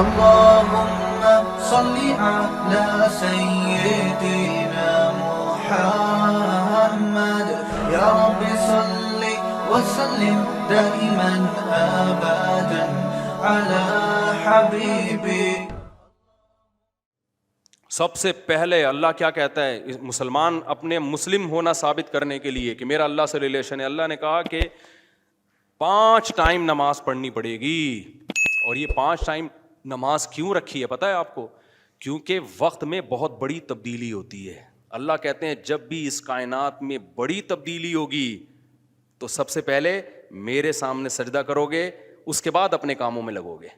اللهم صل على سيدنا محمد يا رب صل وسلم دائما ابدا على حبيبي. سب سے پہلے اللہ کیا کہتا ہے مسلمان اپنے مسلم ہونا ثابت کرنے کے لیے کہ میرا اللہ سے ریلیشن ہے؟ اللہ نے کہا کہ 5 ٹائم نماز پڑھنی پڑے گی. اور یہ 5 ٹائم نماز کیوں رکھی ہے پتہ ہے آپ کو؟ کیونکہ وقت میں بہت بڑی تبدیلی ہوتی ہے. اللہ کہتے ہیں جب بھی اس کائنات میں بڑی تبدیلی ہوگی تو سب سے پہلے میرے سامنے سجدہ کرو گے, اس کے بعد اپنے کاموں میں لگو گے.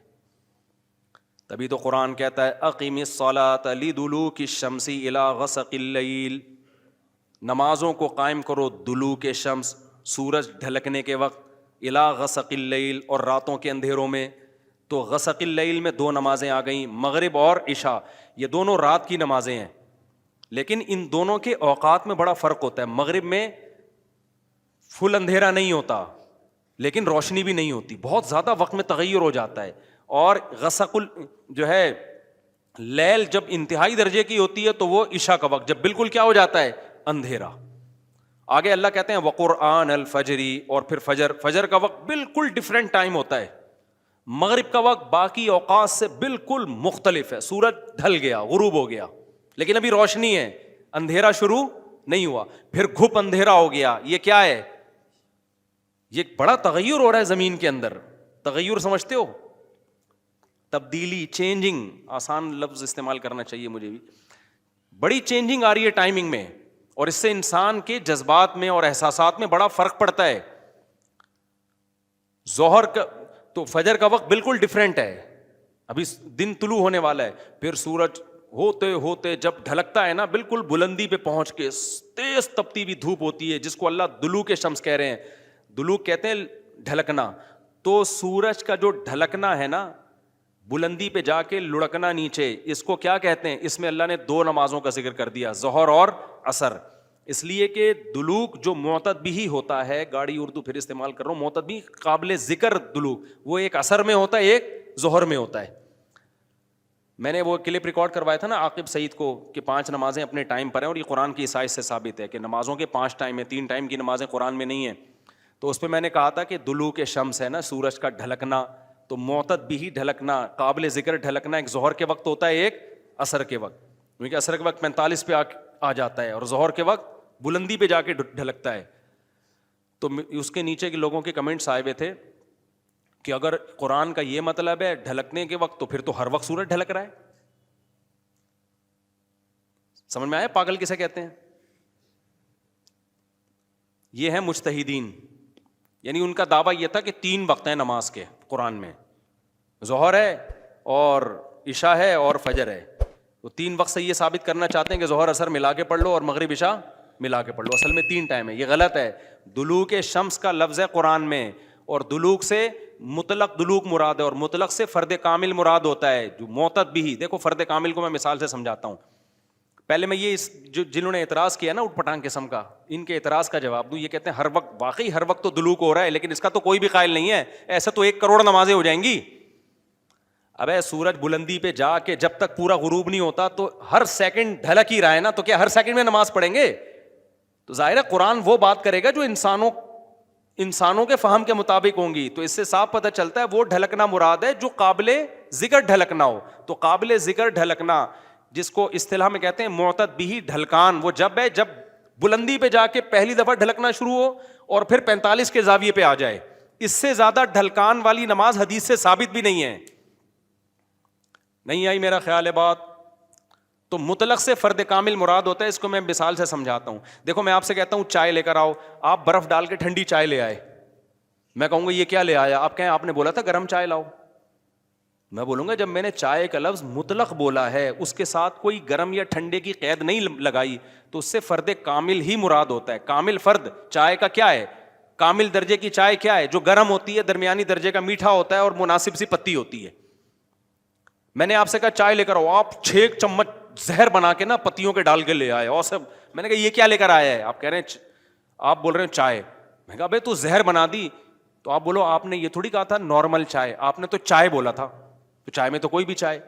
تبھی تو قرآن کہتا ہے اقیم الصلاۃ لدلوک الشمس الی غسق اللیل, نمازوں کو قائم کرو دلوک شمس سورج ڈھلکنے کے وقت, الی غسق اللیل اور راتوں کے اندھیروں میں. تو غسق اللیل میں 2 نمازیں آ گئیں, مغرب اور عشاء, یہ دونوں رات کی نمازیں ہیں. لیکن ان دونوں کے اوقات میں بڑا فرق ہوتا ہے. مغرب میں فل اندھیرا نہیں ہوتا لیکن روشنی بھی نہیں ہوتی, بہت زیادہ وقت میں تغیر ہو جاتا ہے. اور غسق جو ہے لیل جب انتہائی درجے کی ہوتی ہے تو وہ عشاء کا وقت جب بالکل کیا ہو جاتا ہے اندھیرا. آگے اللہ کہتے ہیں وقرآن الفجری, اور پھر فجر کا وقت بالکل ڈفرینٹ ٹائم ہوتا ہے. مغرب کا وقت باقی اوقات سے بالکل مختلف ہے. سورج ڈھل گیا, غروب ہو گیا, لیکن ابھی روشنی ہے, اندھیرا شروع نہیں ہوا. پھر گھپ اندھیرا ہو گیا. یہ کیا ہے؟ یہ بڑا تغیر ہو رہا ہے زمین کے اندر. تغیر سمجھتے ہو؟ تبدیلی, چینجنگ, آسان لفظ استعمال کرنا چاہیے مجھے بھی. بڑی چینجنگ آ رہی ہے ٹائمنگ میں, اور اس سے انسان کے جذبات میں اور احساسات میں بڑا فرق پڑتا ہے. ظہر کا تو فجر کا وقت بالکل ڈفرینٹ ہے, ابھی دن طلوع ہونے والا ہے. پھر سورج ہوتے ہوتے جب ڈھلکتا ہے نا, بالکل بلندی پہ پہنچ کے تیز تپتی ہوئی دھوپ ہوتی ہے جس کو اللہ دلوک شمس کہہ رہے ہیں. دلوک کہتے ہیں ڈھلکنا. تو سورج کا جو ڈھلکنا ہے نا, بلندی پہ جا کے لڑکنا نیچے, اس کو کیا کہتے ہیں؟ اس میں اللہ نے 2 نمازوں کا ذکر کر دیا, ظہر اور عصر. اس لیے کہ دلوک جو معتد بھی ہوتا ہے, گاڑی اردو پھر استعمال کر رہا ہوں, معتد بھی قابل ذکر دلوک, وہ ایک عصر میں ہوتا ہے, ایک ظہر میں ہوتا ہے. میں نے وہ کلپ ریکارڈ کروایا تھا نا عاقب سعید کو کہ 5 نمازیں اپنے ٹائم پر ہیں, اور یہ قرآن کی عیسائی سے ثابت ہے کہ نمازوں کے 5 ٹائم ہیں, 3 ٹائم کی نمازیں قرآن میں نہیں ہیں. تو اس پہ میں نے کہا تھا کہ دلوک شمس ہے نا, سورج کا ڈھلکنا, تو معتد بھی ڈھلکنا, قابل ذکر ڈھلکنا ایک ظہر کے وقت ہوتا ہے, ایک عصر کے وقت. کیونکہ عصر کے وقت 45 پہ آ جاتا ہے, اور ظہر کے وقت بلندی پہ جا کے ڈھلکتا ہے. تو اس کے نیچے کے لوگوں کے کمنٹس آئے ہوئے تھے کہ اگر قرآن کا یہ مطلب ہے ڈھلکنے کے وقت, تو پھر تو ہر وقت سورج ڈھلک رہا ہے. سمجھ میں آیا پاگل کسے کہتے ہیں؟ یہ ہیں مجتہدین, یعنی ان کا دعویٰ یہ تھا کہ 3 وقت ہیں نماز کے قرآن میں, ظہر ہے اور عشاء ہے اور فجر ہے. وہ 3 وقت سے یہ ثابت کرنا چاہتے ہیں کہ ظہر عصر ملا کے پڑھ لو اور مغرب عشاء ملا کے پڑھ لو. اصل میں 3 ٹائم ہے. یہ غلط ہے. دلوک شمس کا لفظ ہے قرآن میں, اور دلوک سے مطلق دلوک مراد ہے, اور مطلق سے فرد کامل مراد ہوتا ہے. جو معتد بھی, دیکھو فرد کامل کو میں مثال سے سمجھاتا ہوں. پہلے میں یہ جنہوں نے اعتراض کیا نا اٹھ پٹانگ قسم کا, ان کے اعتراض کا جواب دوں. یہ کہتے ہیں ہر وقت, واقعی ہر وقت تو دلوک ہو رہا ہے, لیکن اس کا تو کوئی بھی قائل نہیں ہے. ایسا تو 1 کروڑ نمازیں ہو جائیں گی. ابے سورج بلندی پہ جا کے جب تک پورا غروب نہیں ہوتا تو ہر سیکنڈ ڈھلک ہی رہا ہے نا, تو کیا ہر سیکنڈ میں نماز پڑھیں گے؟ تو ظاہر ہے قرآن وہ بات کرے گا جو انسانوں کے فہم کے مطابق ہوں گی. تو اس سے صاف پتہ چلتا ہے وہ ڈھلکنا مراد ہے جو قابل ذکر ڈھلکنا ہو. تو قابل ذکر ڈھلکنا جس کو اصطلاح میں کہتے ہیں معتد بھی ڈھلکان, وہ جب ہے جب بلندی پہ جا کے پہلی دفعہ ڈھلکنا شروع ہو اور پھر 45 کے زاویے پہ آ جائے. اس سے زیادہ ڈھلکان والی نماز حدیث سے ثابت بھی نہیں ہے. نہیں آئی میرا خیال ہے بات؟ تو مطلق سے فرد کامل مراد ہوتا ہے. اس کو میں مثال سے سمجھاتا ہوں. دیکھو میں آپ سے کہتا ہوں چائے لے کر آؤ, آپ برف ڈال کے ٹھنڈی چائے لے آئے, میں کہوں گا یہ کیا لے آیا؟ آپ کہیں آپ نے بولا تھا گرم چائے لاؤ. میں بولوں گا جب میں نے چائے کا لفظ مطلق بولا ہے, اس کے ساتھ کوئی گرم یا ٹھنڈے کی قید نہیں لگائی, تو اس سے فرد کامل ہی مراد ہوتا ہے. کامل فرد چائے کا کیا ہے؟ کامل درجے کی چائے کیا ہے؟ جو گرم ہوتی ہے, درمیانی درجے کا میٹھا ہوتا ہے اور مناسب سی پتی ہوتی ہے. میں نے آپ سے کہا چائے لے کر آؤ, آپ 6 چمچ زہر بنا کے نا پتیوں کے ڈال کے لے آئے, اور سب میں نے کہا یہ کیا لے کر آیا ہے؟ آپ کہہ رہے ہیں, آپ بول رہے ہیں چائے. میں کہا بھائی تو زہر بنا دی, تو آپ بولو آپ نے یہ تھوڑی کہا تھا نارمل چائے, آپ نے تو چائے بولا تھا. تو چائے میں تو کوئی بھی چائے.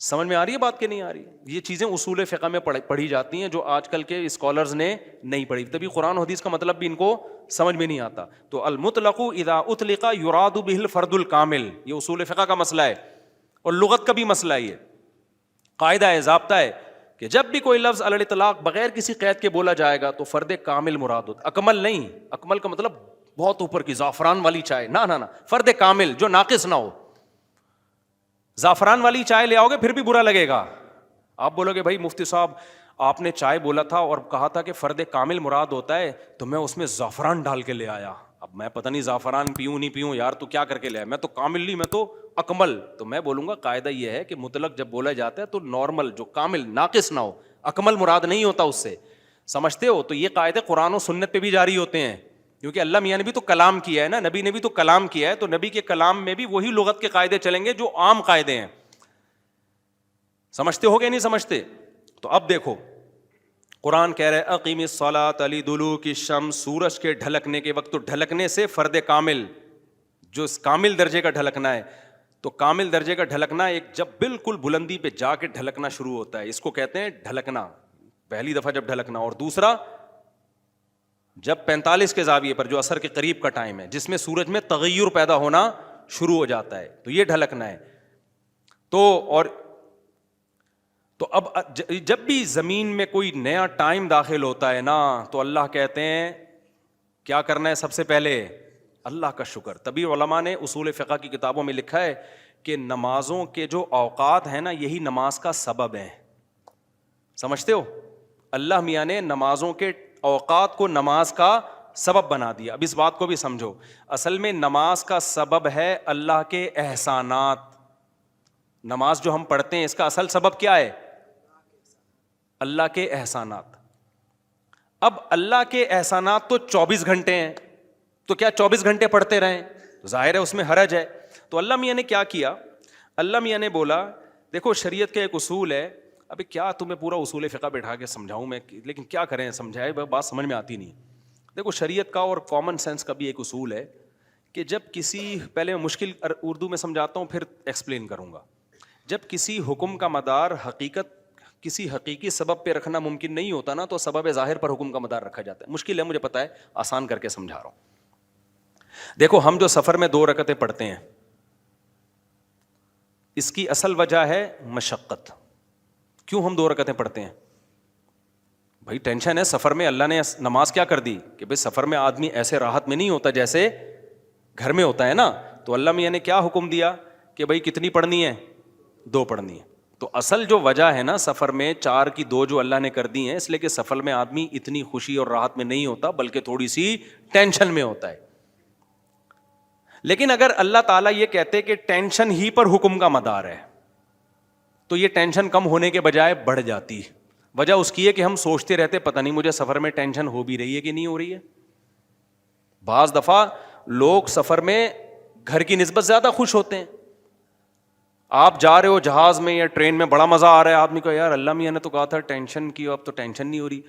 سمجھ میں آ رہی ہے بات کہ نہیں آ رہی؟ یہ چیزیں اصول فقہ میں پڑھی جاتی ہیں جو آج کل کے اسکالرز نے نہیں پڑھی, تبھی قرآن و حدیث کا مطلب بھی ان کو سمجھ میں نہیں آتا. تو المطلق اذا اطلق یراد به الفرد الکامل, یہ اصول فقہ کا مسئلہ ہے اور لغت کا بھی مسئلہ ہے. یہ قاعدہ ہے, ضابطہ ہے کہ جب بھی کوئی لفظ علی الاطلاق بغیر کسی قید کے بولا جائے گا تو فرد کامل مراد ہوتا. اکمل نہیں, اکمل کا مطلب بہت اوپر کی زعفران والی چائے, نہ, فرد کامل جو ناقص نہ ہو. زعفران والی چائے لے آؤ گے پھر بھی برا لگے گا. آپ بولو گے بھائی مفتی صاحب آپ نے چائے بولا تھا اور کہا تھا کہ فرد کامل مراد ہوتا ہے, تو میں اس میں زعفران ڈال کے لے آیا. اب میں پتہ نہیں زعفران پیوں نہیں پیوں یار, تو کیا کر کے لے آیا, میں تو کامل نہیں, میں تو اکمل. تو میں بولوں گا قاعدہ یہ ہے کہ مطلق جب بولا جاتا ہے تو نارمل جو کامل ناقص نہ ہو, اکمل مراد نہیں ہوتا اس سے. سمجھتے ہو؟ تو یہ قاعدے قرآن و سنت پہ بھی جاری ہوتے ہیں, کیونکہ اللہ میاں نے بھی تو کلام کیا ہے نا, نبی نے بھی تو کلام کیا ہے, تو نبی کے کلام میں بھی وہی لغت کے قاعدے چلیں گے جو عام قاعدے ہیں. سمجھتے ہو گے نہیں سمجھتے؟ تو اب دیکھو قرآن کہہ رہے اقیم الصلاۃ لدلوک الشمس, سورج کے ڈھلکنے کے وقت. تو ڈھلکنے سے فرد کامل جو کامل درجے کا ڈھلکنا ہے, تو کامل درجے کا ڈھلکنا ایک جب بالکل بلندی پہ جا کے ڈھلکنا شروع ہوتا ہے, اس کو کہتے ہیں ڈھلکنا, پہلی دفعہ جب ڈھلکنا. اور دوسرا جب 45 کے زاویے پر جو عصر کے قریب کا ٹائم ہے جس میں سورج میں تغیر پیدا ہونا شروع ہو جاتا ہے, تو یہ ڈھلکنا ہے. تو اب جب بھی زمین میں کوئی نیا ٹائم داخل ہوتا ہے نا, تو اللہ کہتے ہیں کیا کرنا ہے سب سے پہلے؟ اللہ کا شکر. تبھی علماء نے اصول فقہ کی کتابوں میں لکھا ہے کہ نمازوں کے جو اوقات ہیں نا, یہی نماز کا سبب ہے. سمجھتے ہو؟ اللہ میاں نے نمازوں کے اوقات کو نماز کا سبب بنا دیا. اب اس بات کو بھی سمجھو, اصل میں نماز کا سبب ہے اللہ کے احسانات. نماز جو ہم پڑھتے ہیں اس کا اصل سبب کیا ہے؟ اللہ کے احسانات. اب اللہ کے احسانات تو 24 گھنٹے ہیں, تو کیا 24 گھنٹے پڑھتے رہیں؟ ظاہر ہے اس میں حرج ہے. تو اللہ میاں نے کیا کیا؟ اللہ میاں نے بولا دیکھو شریعت کا ایک اصول ہے. ابھی کیا تمہیں پورا اصول فقہ بیٹھا کے سمجھاؤں میں, لیکن کیا کریں, سمجھائے بات سمجھ میں آتی نہیں. دیکھو شریعت کا اور کامن سینس کا بھی ایک اصول ہے کہ جب کسی, پہلے میں مشکل اردو میں سمجھاتا ہوں پھر ایکسپلین کروں گا. جب کسی حکم کا مدار کسی حقیقی سبب پہ رکھنا ممکن نہیں ہوتا نا, تو سبب ظاہر پر حکم کا مدار رکھا جاتا ہے. مشکل ہے مجھے پتا ہے, آسان کر کے سمجھا رہا ہوں. دیکھو ہم جو سفر میں 2 رکعتیں پڑھتے ہیں, اس کی اصل وجہ ہے مشقت. کیوں ہم 2 رکعتیں پڑھتے ہیں؟ بھائی ٹینشن ہے سفر میں. اللہ نے نماز کیا کر دی کہ بھائی سفر میں آدمی ایسے راحت میں نہیں ہوتا جیسے گھر میں ہوتا ہے نا. تو اللہ میاں نے کیا حکم دیا کہ بھائی کتنی پڑھنی ہے؟ 2 پڑھنی ہے. تو اصل جو وجہ ہے نا سفر میں 4 کی 2 جو اللہ نے کر دی ہیں, اس لیے کہ سفر میں آدمی اتنی خوشی اور راحت میں نہیں ہوتا بلکہ تھوڑی سی ٹینشن میں ہوتا ہے. لیکن اگر اللہ تعالیٰ یہ کہتے کہ ٹینشن ہی پر حکم کا مدار ہے, تو یہ ٹینشن کم ہونے کے بجائے بڑھ جاتی. وجہ اس کی ہے کہ ہم سوچتے رہتے پتہ نہیں مجھے سفر میں ٹینشن ہو بھی رہی ہے کہ نہیں ہو رہی ہے. بعض دفعہ لوگ سفر میں گھر کی نسبت زیادہ خوش ہوتے ہیں. آپ جا رہے ہو جہاز میں یا ٹرین میں, بڑا مزہ آ رہا ہے, آدمی کو یار اللہ میاں نے تو کہا تھا ٹینشن کی, اب تو ٹینشن نہیں ہو رہی.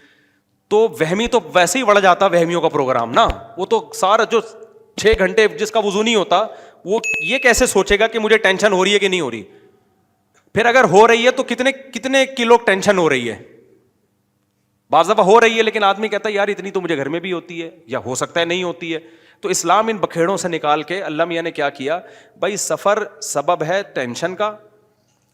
تو وہمی تو ویسے ہی بڑھ جاتا وہمیوں کا پروگرام نا. وہ تو سارا جو 6 گھنٹے جس کا وضو نہیں ہوتا وہ یہ کیسے سوچے گا کہ مجھے ٹینشن ہو رہی ہے کہ نہیں ہو رہی. پھر اگر ہو رہی ہے تو کتنے کلو ٹینشن ہو رہی ہے. بعض دفعہ ہو رہی ہے لیکن آدمی کہتا ہے یار اتنی تو مجھے گھر میں بھی ہوتی ہے, یا ہو سکتا ہے نہیں ہوتی ہے. تو اسلام ان بکھیڑوں سے نکال کے اللہ میاں نے کیا کیا, بھائی سفر سبب ہے ٹینشن کا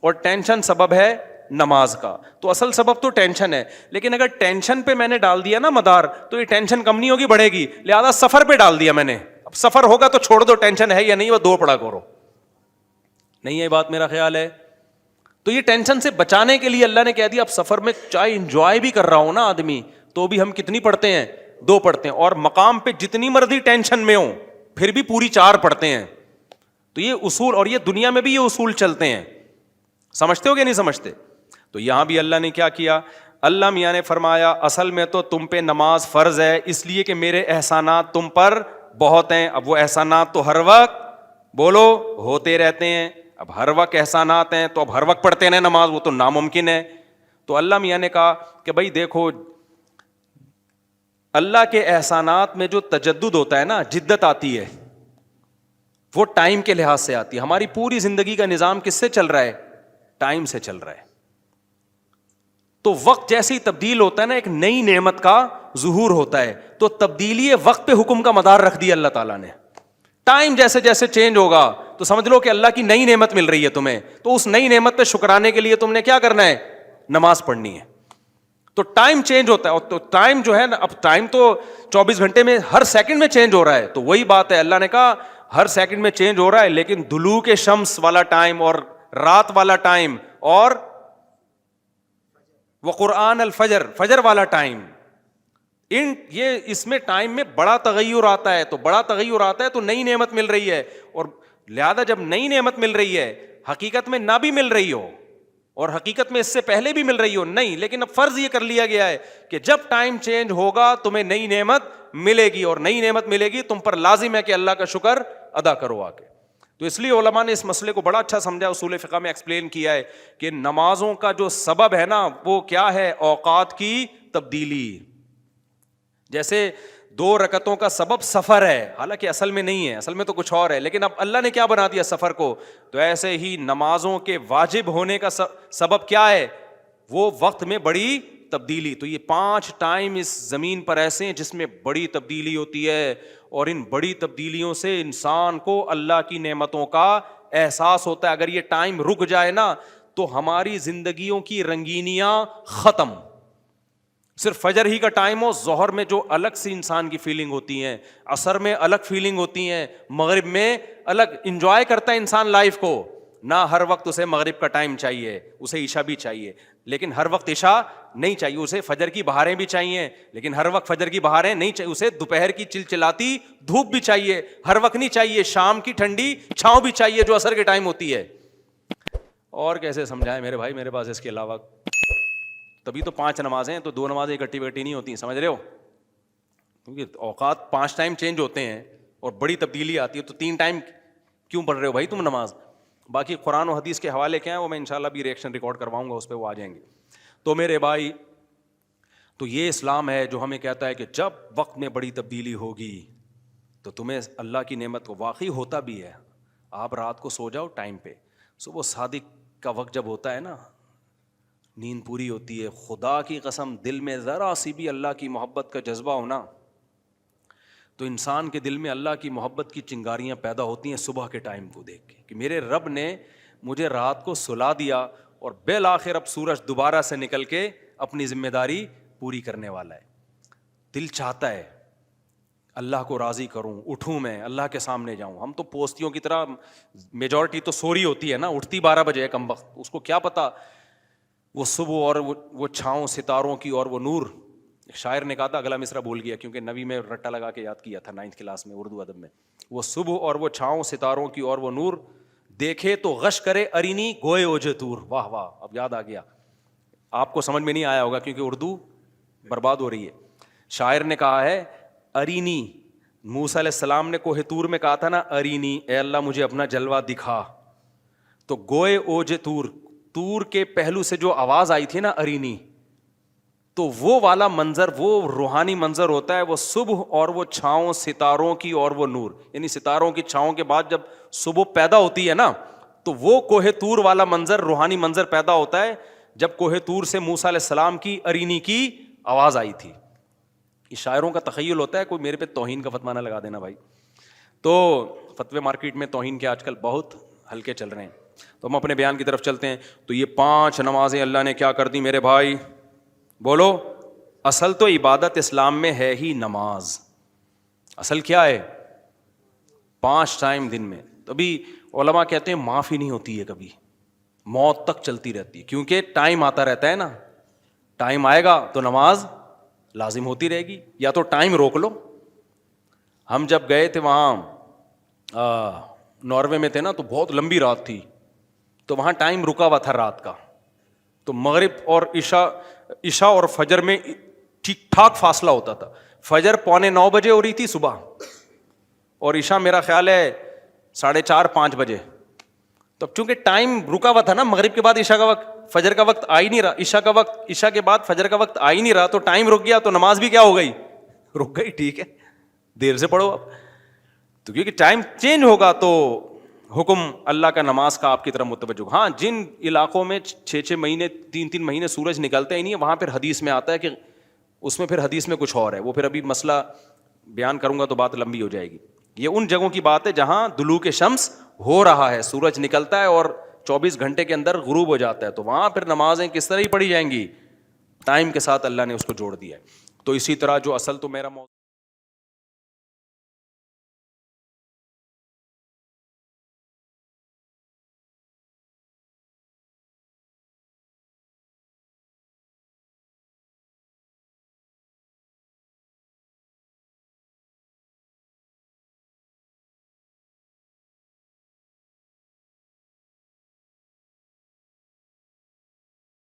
اور ٹینشن سبب ہے نماز کا. تو اصل سبب تو ٹینشن ہے, لیکن اگر ٹینشن پہ میں نے ڈال دیا نا مدار, تو یہ ٹینشن کم نہیں ہوگی بڑھے گی. لہذا سفر پہ ڈال دیا میں نے. اب سفر ہوگا تو چھوڑ دو, ٹینشن ہے یا نہیں وہ 2 پڑھا کرو. نہیں ہے بات میرا خیال ہے. تو یہ ٹینشن سے بچانے کے لیے اللہ نے کہہ دیا اب سفر میں چاہے انجوائے بھی کر رہا ہوں نا آدمی, تو بھی ہم کتنی پڑھتے ہیں؟ 2 پڑھتے ہیں. اور مقام پہ جتنی مرضی ٹینشن میں ہوں پھر بھی پوری 4 پڑھتے ہیں. تو یہ اصول, اور یہ دنیا میں بھی یہ اصول چلتے ہیں. سمجھتے ہو کہ نہیں سمجھتے؟ تو یہاں بھی اللہ نے کیا کیا, اللہ میاں نے فرمایا اصل میں تو تم پہ نماز فرض ہے اس لیے کہ میرے احسانات تم پر بہت ہیں. اب وہ احسانات تو ہر وقت بولو ہوتے رہتے ہیں. اب ہر وقت احسانات ہیں تو اب ہر وقت پڑھتے رہے نماز, وہ تو ناممکن ہے. تو اللہ میاں نے کہا کہ بھائی دیکھو اللہ کے احسانات میں جو تجدد ہوتا ہے نا, جدت آتی ہے, وہ ٹائم کے لحاظ سے آتی ہے. ہماری پوری زندگی کا نظام کس سے چل رہا ہے؟ ٹائم سے چل رہا ہے. تو وقت جیسے ہی تبدیل ہوتا ہے نا, ایک نئی نعمت کا ظہور ہوتا ہے. تو تبدیلی وقت پہ حکم کا مدار رکھ دیا اللہ تعالیٰ نے. ٹائم جیسے جیسے چینج ہوگا تو سمجھ لو کہ اللہ کی نئی نعمت مل رہی ہے تمہیں, تو اس نئی نعمت پہ شکرانے کے لیے تم نے کیا کرنا ہے؟ نماز پڑھنی ہے. تو ٹائم چینج ہوتا ہے, اور تو ٹائم جو ہے نا, اب ٹائم تو 24 گھنٹے میں ہر سیکنڈ میں چینج ہو رہا ہے. تو وہی بات ہے, اللہ نے کہا ہر سیکنڈ میں چینج ہو رہا ہے, لیکن دلوک شمس والا ٹائم اور رات والا ٹائم اور وقرآن الفجر, فجر والا ٹائم, یہ اس میں ٹائم میں بڑا تغیر آتا ہے. تو بڑا تغیر آتا ہے تو نئی نعمت مل رہی ہے, اور لہذا جب نئی نعمت مل رہی ہے, حقیقت میں نہ بھی مل رہی ہو اور حقیقت میں اس سے پہلے بھی مل رہی ہو نہیں, لیکن اب فرض یہ کر لیا گیا ہے کہ جب ٹائم چینج ہوگا تمہیں نئی نعمت ملے گی, اور نئی نعمت ملے گی تم پر لازم ہے کہ اللہ کا شکر ادا کرو آ کے. تو اس لیے علماء نے اس مسئلے کو بڑا اچھا سمجھا, اصول فقہ میں ایکسپلین کیا ہے کہ نمازوں کا جو سبب ہے نا وہ کیا ہے؟ اوقات کی تبدیلی. جیسے 2 رکعتوں کا سبب سفر ہے, حالانکہ اصل میں نہیں ہے, اصل میں تو کچھ اور ہے, لیکن اب اللہ نے کیا بنا دیا سفر کو. تو ایسے ہی نمازوں کے واجب ہونے کا سبب کیا ہے؟ وہ وقت میں بڑی تبدیلی. تو یہ 5 ٹائم اس زمین پر ایسے ہیں جس میں بڑی تبدیلی ہوتی ہے, اور ان بڑی تبدیلیوں سے انسان کو اللہ کی نعمتوں کا احساس ہوتا ہے. اگر یہ ٹائم رک جائے نا تو ہماری زندگیوں کی رنگینیاں ختم. صرف فجر ہی کا ٹائم ہو, ظہر میں جو الگ سی انسان کی فیلنگ ہوتی ہیں, عصر میں الگ فیلنگ ہوتی ہیں, مغرب میں الگ, انجوائے کرتا ہے انسان لائف کو. نہ ہر وقت اسے مغرب کا ٹائم چاہیے, اسے عشاء بھی چاہیے, لیکن ہر وقت عشاء نہیں چاہیے. اسے فجر کی بہاریں بھی چاہیے, لیکن ہر وقت فجر کی بہاریں نہیں چاہیے. اسے دوپہر کی چلچلاتی دھوپ بھی چاہیے, ہر وقت نہیں چاہیے. شام کی ٹھنڈی چھاؤں بھی چاہیے جو عصر کے ٹائم ہوتی ہے. اور کیسے سمجھائیں میرے بھائی, میرے پاس اس کے علاوہ تبھی تو 5 نمازیں, تو 2 نمازیں اکٹھی بکٹھی نہیں ہوتی, سمجھ رہے ہو, کیونکہ اوقات 5 ٹائم چینج ہوتے ہیں اور بڑی تبدیلی آتی ہے. تو 3 ٹائم کیوں پڑھ رہے ہو بھائی تم نماز؟ باقی قرآن و حدیث کے حوالے کیا ہیں وہ میں انشاءاللہ بھی ریئیکشن ریکارڈ کرواؤں گا, اس پہ وہ آ جائیں گے. تو میرے بھائی, تو یہ اسلام ہے جو ہمیں کہتا ہے کہ جب وقت میں بڑی تبدیلی ہوگی تو تمہیں اللہ کی نعمت کو واقعی ہوتا بھی ہے. آپ رات کو سو جاؤ ٹائم پہ, صبح صادق کا وقت جب ہوتا ہے نا, نیند پوری ہوتی ہے, خدا کی قسم دل میں ذرا سی بھی اللہ کی محبت کا جذبہ ہونا تو انسان کے دل میں اللہ کی محبت کی چنگاریاں پیدا ہوتی ہیں صبح کے ٹائم کو دیکھ کے, کہ میرے رب نے مجھے رات کو سلا دیا اور بالآخر اب سورج دوبارہ سے نکل کے اپنی ذمہ داری پوری کرنے والا ہے. دل چاہتا ہے اللہ کو راضی کروں, اٹھوں, میں اللہ کے سامنے جاؤں. ہم تو پوستیوں کی طرح, میجورٹی تو سو رہی ہوتی ہے نا, اٹھتی 12 بجے ہے کم وقت, اس کو کیا پتا وہ صبح اور وہ چھاؤں ستاروں کی اور وہ نور. شاعر نے کہا تھا, اگلا مصرع بھول گیا کیونکہ نبی میں رٹا لگا کے یاد کیا تھا 9th کلاس میں اردو ادب میں. وہ صبح اور وہ چھاؤں ستاروں کی اور وہ نور, دیکھے تو غش کرے ارینی گوئے اوجے تور. واہ واہ, اب یاد آ گیا. آپ کو سمجھ میں نہیں آیا ہوگا کیونکہ اردو برباد ہو رہی ہے. شاعر نے کہا ہے ارینی, موسیٰ علیہ السلام نے کوہ طور میں کہا تھا نا ارینی, اے اللہ مجھے اپنا جلوہ دکھا. تو گوئے اوجے تور, تور کے پہلو سے جو آواز آئی تھی نا ارینی, تو وہ والا منظر, وہ روحانی منظر ہوتا ہے وہ صبح اور وہ چھاؤں ستاروں کی اور وہ نور. یعنی ستاروں کی چھاؤں کے بعد جب صبح پیدا ہوتی ہے نا تو وہ کوہ طور والا منظر, روحانی منظر پیدا ہوتا ہے جب کوہ طور سے موسیٰ علیہ السلام کی ارینی کی آواز آئی تھی. یہ شاعروں کا تخیل ہوتا ہے, کوئی میرے پہ توہین کا فتویٰ نہ لگا دینا بھائی. تو فتوے مارکیٹ میں توہین کے آج کل بہت ہلکے چل رہے ہیں. تو ہم اپنے بیان کی طرف چلتے ہیں. تو یہ 5 نمازیں اللہ نے کیا کر دی میرے بھائی, بولو. اصل تو عبادت اسلام میں ہے ہی نماز. اصل کیا ہے؟ 5 ٹائم دن میں. تبھی علماء کہتے ہیں معاف ہی نہیں ہوتی ہے کبھی, موت تک چلتی رہتی ہے, کیونکہ ٹائم آتا رہتا ہے نا. ٹائم آئے گا تو نماز لازم ہوتی رہے گی, یا تو ٹائم روک لو. ہم جب گئے تھے وہاں ناروے میں تھے نا, تو بہت لمبی رات تھی, تو وہاں ٹائم رکا ہوا تھا رات کا. تو مغرب اور عشاء اور فجر میں ٹھیک ٹھاک فاصلہ ہوتا تھا. فجر 8:45 بجے ہو رہی تھی صبح, اور عشاء میرا خیال ہے 4:30-5 بجے. تو چونکہ ٹائم رکا ہوا تھا نا, مغرب کے بعد عشاء کا وقت, فجر کا وقت آ ہی نہیں رہا, عشاء کا وقت, عشاء کے بعد فجر کا وقت آ ہی نہیں رہا, تو ٹائم رک گیا, تو نماز بھی کیا ہو گئی, رک گئی. ٹھیک ہے, دیر سے پڑھو اب. تو کیونکہ ٹائم چینج ہوگا تو حکم اللہ کا نماز کا آپ کی طرف متوجہ ہوگا. ہاں جن علاقوں میں 6 مہینے 3 مہینے سورج نکلتا ہی نہیں ہے وہاں پھر حدیث میں آتا ہے کہ اس میں پھر حدیث میں کچھ اور ہے, وہ پھر ابھی مسئلہ بیان کروں گا تو بات لمبی ہو جائے گی. یہ ان جگہوں کی بات ہے جہاں دلوک شمس ہو رہا ہے, سورج نکلتا ہے اور 24 گھنٹے کے اندر غروب ہو جاتا ہے, تو وہاں پھر نمازیں کس طرح ہی پڑھی جائیں گی, ٹائم کے ساتھ اللہ نے اس کو جوڑ دیا ہے. تو اسی طرح جو اصل تو میرا